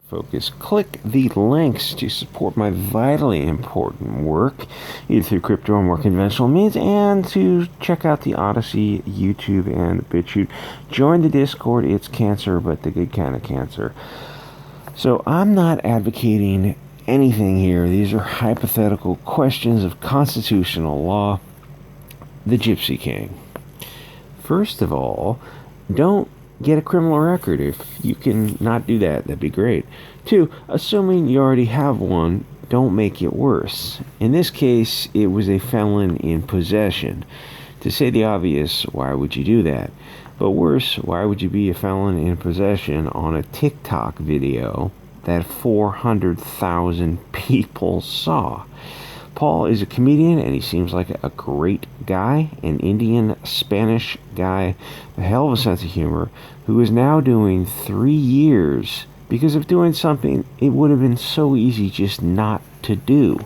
Focus. Click the links to support my vitally important work, either through crypto or more conventional means, and to check out the Odysee, YouTube, and BitChute. Join the Discord. It's cancer, but the good kind of cancer. So I'm not advocating anything here. These are hypothetical questions of constitutional law. The Gypsy King. First of all, don't get a criminal record. If you can not do that, that'd be great. 2, assuming you already have one, don't make it worse. In this case, it was a felon in possession. To say the obvious, why would you do that? But worse, why would you be a felon in possession on a TikTok video that 400,000 people saw? Paul is a comedian, and he seems like a great guy, an Indian Spanish guy, a hell of a sense of humor, who is now doing 3 years because of doing something it would have been so easy just not to do.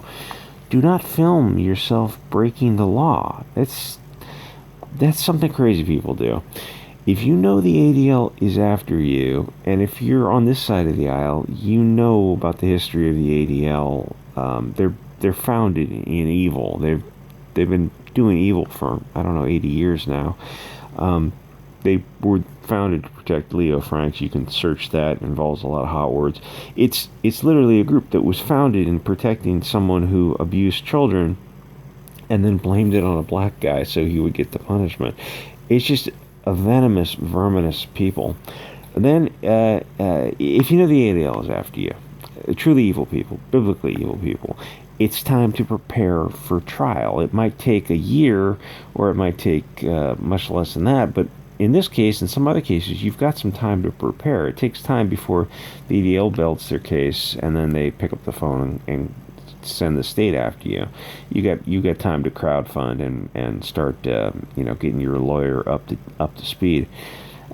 Do not film yourself breaking the law. That's something crazy people do. If you know the ADL is after you, and if you're on this side of the aisle, you know about the history of the ADL. They're founded in evil. They've been doing evil for, 80 years now. They were founded to protect Leo Franks. You can search that. It involves a lot of hot words. It's literally a group that was founded in protecting someone who abused children and then blamed it on a black guy so he would get the punishment. It's just a venomous, verminous people. And then, if you know the ADL is after you, truly evil people, biblically evil people, it's time to prepare for trial. It might take a year, or it might take much less than that, but in this case, and some other cases, you've got some time to prepare. It takes time before the ADL belts their case, and then they pick up the phone and send the state after you. You got time to crowdfund and start getting your lawyer up to speed.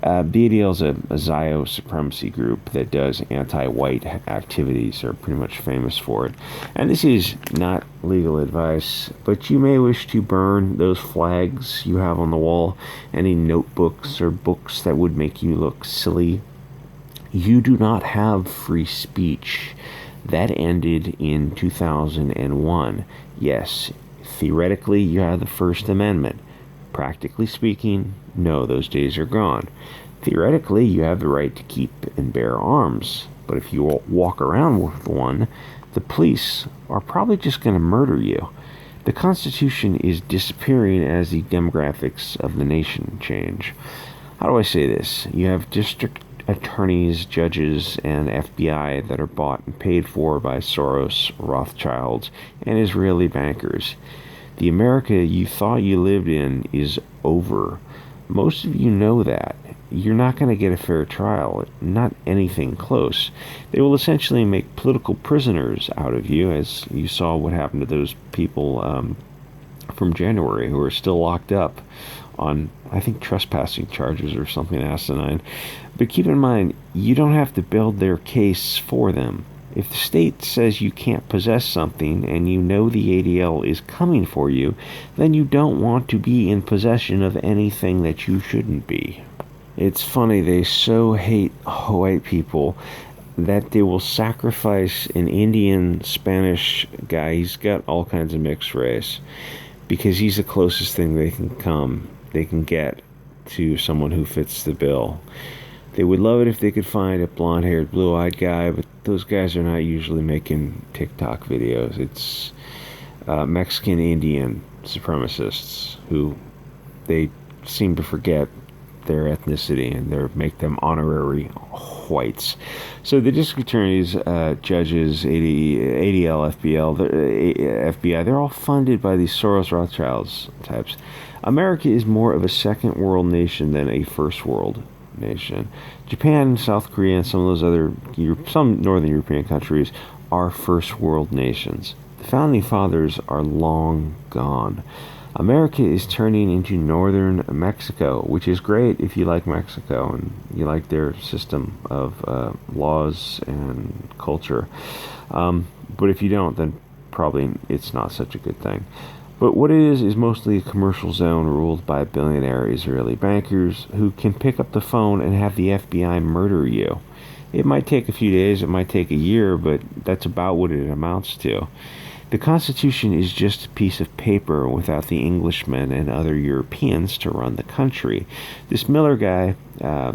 BDL is a Zio supremacy group that does anti-white activities. They're pretty much famous for it. And this is not legal advice, but you may wish to burn those flags you have on the wall, any notebooks or books that would make you look silly. You do not have free speech. That ended in 2001. Yes, theoretically, you have the First Amendment. Practically speaking, no, those days are gone. Theoretically, you have the right to keep and bear arms, but if you walk around with one, the police are probably just going to murder you. The Constitution is disappearing as the demographics of the nation change. How do I say this? You have district attorneys, judges, and FBI that are bought and paid for by SorosRothschilds and Israeli bankers. The America you thought you lived in is over. Most of you know that. You're not going to get a fair trial, not anything close. They will essentially make political prisoners out of you, as you saw what happened to those people from January who are still locked up on, I think, trespassing charges or something asinine. But keep in mind, you don't have to build their case for them. If the state says you can't possess something and you know the ADL is coming for you, then you don't want to be in possession of anything that you shouldn't be. It's funny, they so hate white people that they will sacrifice an Indian Spanish guy. He's got all kinds of mixed race because he's the closest thing they can get to someone who fits the bill. They would love it if they could find a blonde-haired, blue-eyed guy, but those guys are not usually making TikTok videos. It's Mexican Indian supremacists who they seem to forget their ethnicity and make them honorary whites. So the district attorneys, judges, ADL, FBI, they're all funded by these Soros-Rothschilds types. America is more of a second world nation than a first world nation. Japan, South Korea, and some of those some northern European countries are first world nations. The founding fathers are long gone. America is turning into northern Mexico, which is great if you like Mexico and you like their system of laws and culture. But if you don't, then probably it's not such a good thing. But what it is mostly a commercial zone ruled by billionaire Israeli bankers who can pick up the phone and have the FBI murder you. It might take a few days, it might take a year, but that's about what it amounts to. The Constitution is just a piece of paper without the Englishmen and other Europeans to run the country. This Miller guy, the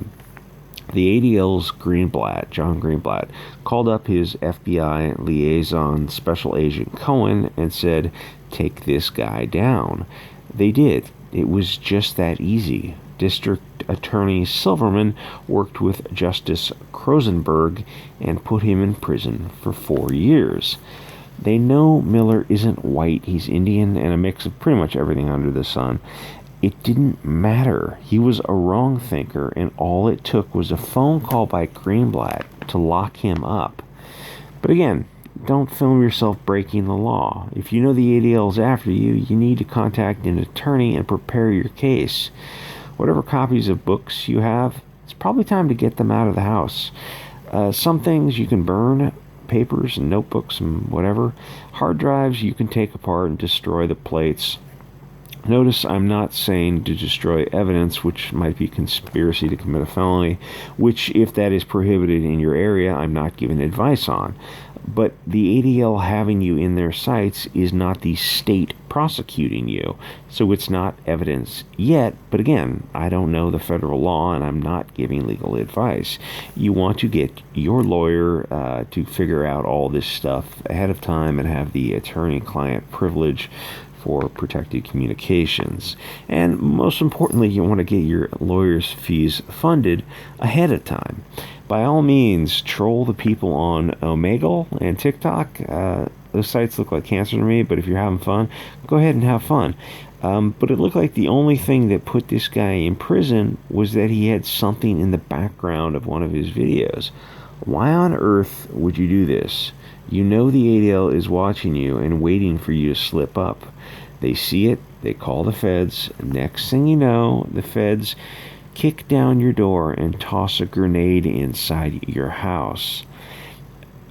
ADL's Greenblatt, John Greenblatt, called up his FBI liaison, Special Agent Cohen, and said, "Take this guy down." They did. It was just that easy. District Attorney Silverman worked with Justice Krosenberg and put him in prison for 4 years. They know Miller isn't white, he's Indian, and a mix of pretty much everything under the sun. It didn't matter. He was a wrong thinker, and all it took was a phone call by Greenblatt to lock him up. But again, don't film yourself breaking the law. If you know the ADL's after you, you need to contact an attorney and prepare your case. Whatever copies of books you have, it's probably time to get them out of the house. Some things you can burn, papers and notebooks and whatever. Hard drives you can take apart and destroy the plates. Notice I'm not saying to destroy evidence, which might be conspiracy to commit a felony, which, if that is prohibited in your area, I'm not giving advice on. But the ADL having you in their sights is not the state prosecuting you, so it's not evidence yet. But again, I don't know the federal law, and I'm not giving legal advice. You want to get your lawyer to figure out all this stuff ahead of time and have the attorney-client privilege for protected communications. And most importantly, you want to get your lawyer's fees funded ahead of time. By all means, troll the people on Omegle and TikTok. Those sites look like cancer to me, but if you're having fun, go ahead and have fun. But it looked like the only thing that put this guy in prison was that he had something in the background of one of his videos. Why on earth would you do this? You know the ADL is watching you and waiting for you to slip up. They see it, they call the feds. Next thing you know, the feds kick down your door and toss a grenade inside your house.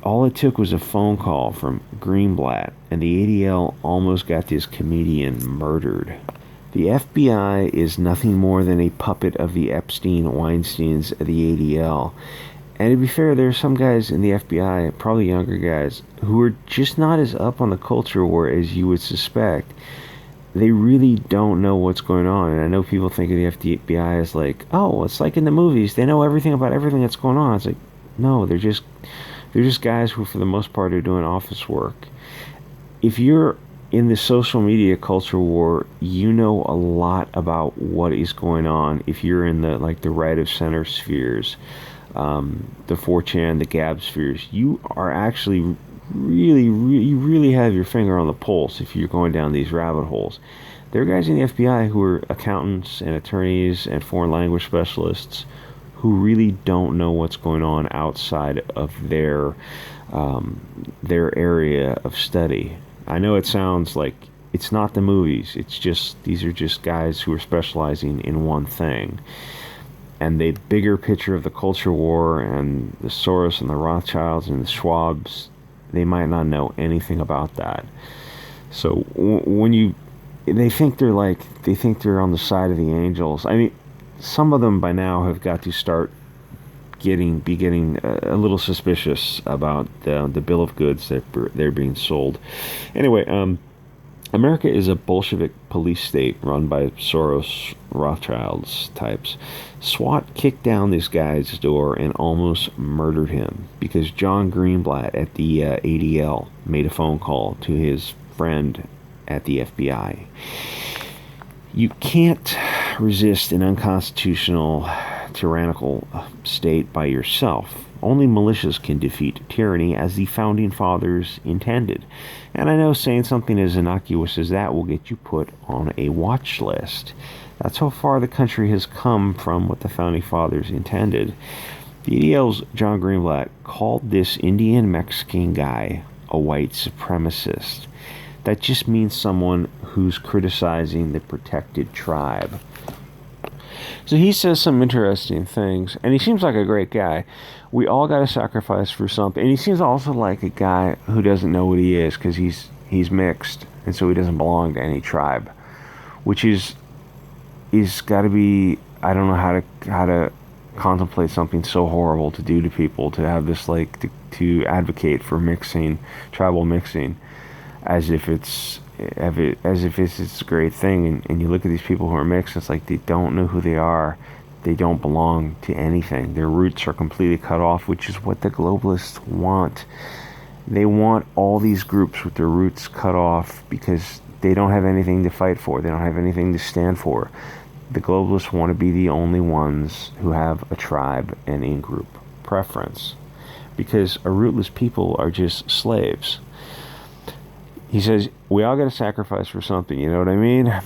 All it took was a phone call from Greenblatt, and the ADL almost got this comedian murdered. The FBI is nothing more than a puppet of the Epstein-Weinsteins of the ADL. And to be fair, there are some guys in the FBI, probably younger guys, who are just not as up on the culture war as you would suspect. They really don't know what's going on. And I know people think of the FBI as like, oh, it's like in the movies. They know everything about everything that's going on. It's like, no, they're just guys who, for the most part, are doing office work. If you're in the social media culture war, you know a lot about what is going on. If you're in the right of center spheres, the 4chan, the Gab spheres, you are actually you really have your finger on the pulse if you're going down these rabbit holes. There are guys in the FBI who are accountants and attorneys and foreign language specialists who really don't know what's going on outside of their area of study. I know it sounds like it's not the movies. It's just, these are just guys who are specializing in one thing. And the bigger picture of the culture war and the Soros and the Rothschilds and the Schwabs, they might not know anything about that. So when they think they're on the side of the angels. I mean, some of them by now have got to start getting a little suspicious about the bill of goods that they're being sold. Anyway, America is a Bolshevik police state run by SorosRothschilds types. SWAT kicked down this guy's door and almost murdered him because John Greenblatt at the ADL made a phone call to his friend at the FBI. You can't resist an unconstitutional, tyrannical state by yourself. Only militias can defeat tyranny as the Founding Fathers intended. And I know saying something as innocuous as that will get you put on a watch list. That's how far the country has come from what the Founding Fathers intended. The ADL's John Greenblatt called this Indian-Mexican guy a white supremacist. That just means someone who's criticizing the protected tribe. So he says some interesting things, and he seems like a great guy. We all got to sacrifice for something. And he seems also like a guy who doesn't know what he is because he's mixed, and so he doesn't belong to any tribe, which is got to be, I don't know how to contemplate something so horrible to do to people, to have this like to advocate for mixing, tribal mixing, as if it's this great thing. And you look at these people who are mixed, it's like they don't know who they are. They don't belong to anything. Their roots are completely cut off, which is what the globalists want. They want all these groups with their roots cut off because they don't have anything to fight for. They don't have anything to stand for. The globalists want to be the only ones who have a tribe and in-group preference, because a rootless people are just slaves. He says, we all got to sacrifice for something, you know what I mean?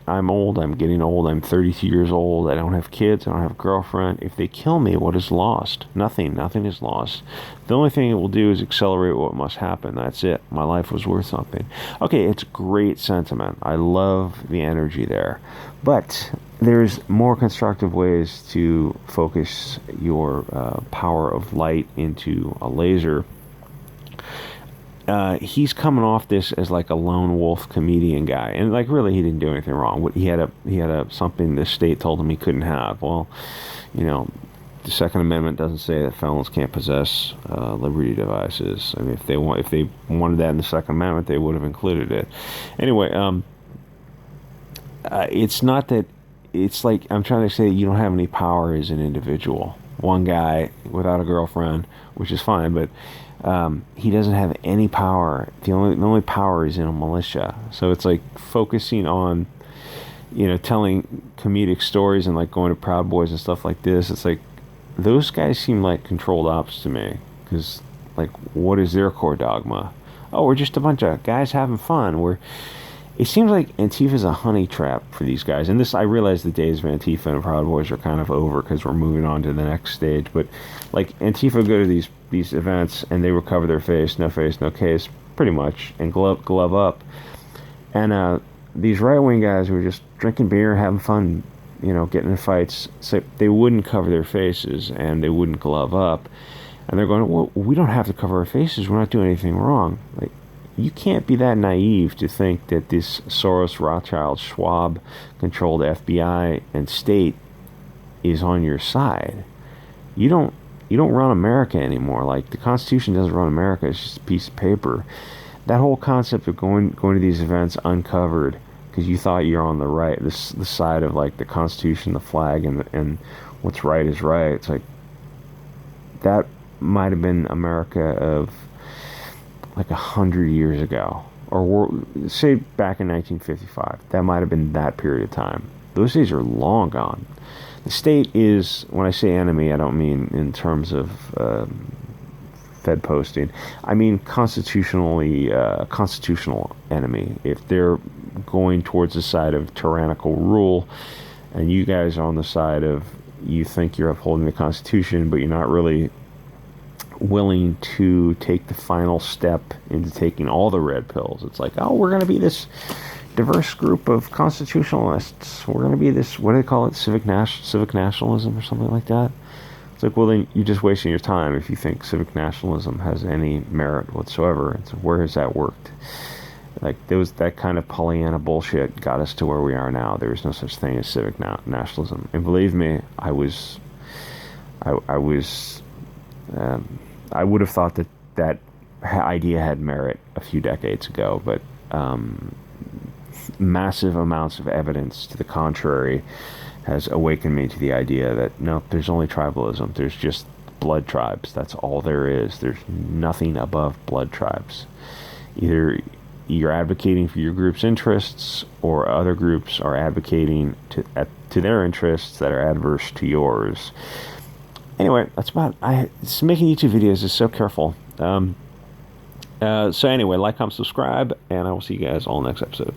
I'm old, I'm getting old, I'm 32 years old, I don't have kids, I don't have a girlfriend. If they kill me, what is lost? Nothing is lost. The only thing it will do is accelerate what must happen. That's it. My life was worth something. Okay, it's great sentiment. I love the energy there. But there's more constructive ways to focus your power of light into a laser. He's coming off this as like a lone wolf comedian guy, and like really he didn't do anything wrong. He had a something the state told him he couldn't have. Well, you know, the Second Amendment doesn't say that felons can't possess liberty devices. I mean, if they wanted that in the Second Amendment, they would have included it. Anyway, it's not that. It's like I'm trying to say that you don't have any power as an individual. One guy without a girlfriend, which is fine, but he doesn't have any power. The only power is in a militia. So it's like focusing on, you know, telling comedic stories and like going to Proud Boys and stuff like this. It's like those guys seem like controlled ops to me, because like what is their core dogma? Oh, we're just a bunch of guys having fun. It seems like Antifa's a honey trap for these guys. And this, I realize the days of Antifa and Proud Boys are kind of over because we're moving on to the next stage. But like Antifa go to these events and they recover their face, no case, pretty much, and glove up. And these right-wing guys who are just drinking beer, having fun, you know, getting in fights, so they wouldn't cover their faces and they wouldn't glove up. And they're going, well, we don't have to cover our faces. We're not doing anything wrong. Like, you can't be that naive to think that this SorosRothschilds, Schwab-controlled FBI and state is on your side. You don't run America anymore. Like, the Constitution doesn't run America. It's just a piece of paper. That whole concept of going to these events uncovered because you thought you're on the side of like the Constitution, the flag, and what's right is right. It's like that might have been America of like 100 years ago, or say back in 1955. That might have been that period of time. Those days are long gone. The state is, when I say enemy, I don't mean in terms of Fed posting. I mean constitutional enemy. If they're going towards the side of tyrannical rule, and you guys are on the side of, you think you're upholding the Constitution, but you're not really willing to take the final step into taking all the red pills. It's like, oh, we're going to be this diverse group of constitutionalists. We're going to be this, what do they call it, civic nationalism or something like that. It's like, well, then you're just wasting your time if you think civic nationalism has any merit whatsoever. It's, where has that worked? Like, that kind of Pollyanna bullshit got us to where we are now. There is no such thing as civic nationalism. And believe me, I would have thought that idea had merit a few decades ago, but massive amounts of evidence to the contrary has awakened me to the idea that no, there's only tribalism. There's just blood tribes. That's all there is. There's nothing above blood tribes. Either you're advocating for your group's interests, or other groups are advocating to their interests that are adverse to yours. Anyway, that's about making YouTube videos is so careful. So anyway, like, comment, subscribe, and I will see you guys all next episode.